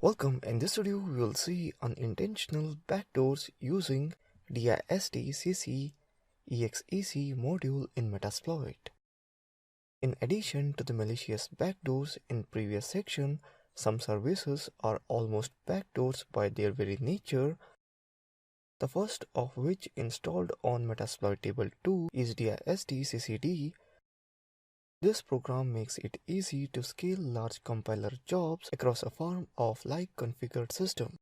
Welcome. In this video, we will see unintentional backdoors using distcc exec module in Metasploit. In addition to the malicious backdoors in previous section, some services are almost backdoors by their very nature. The first of which installed on Metasploit table 2 is distcd. This program makes it easy to scale large compiler jobs across a farm of like configured system.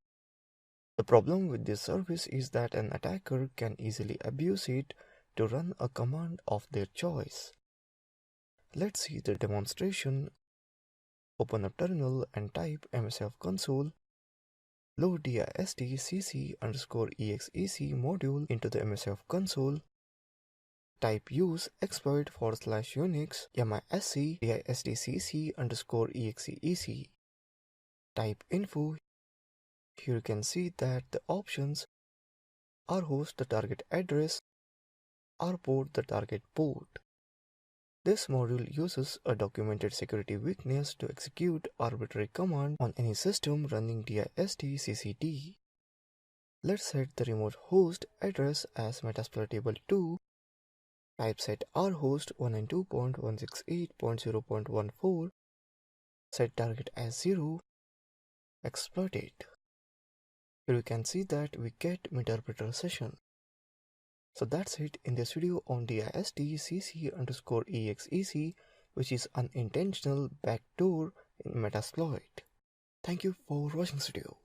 The problem with this service is that an attacker can easily abuse it to run a command of their choice. Let's see the demonstration. Open up terminal and type msf console. Load distcc_exec module into the msf console. Type use exploit /unix misc distcc_exec. Type info. Here you can see that the options are host the target address, or port the target port. This module uses a documented security weakness to execute arbitrary command on any system running distcd. Let's set the remote host address as Metasploit table 2. Type set rhost 192.168.0.14. Set target as 0. Exploit it. Here you can see that we get misinterpreter session. So that's it in this video on distcc_exec, which is unintentional backdoor in Metasploit. Thank you for watching this video.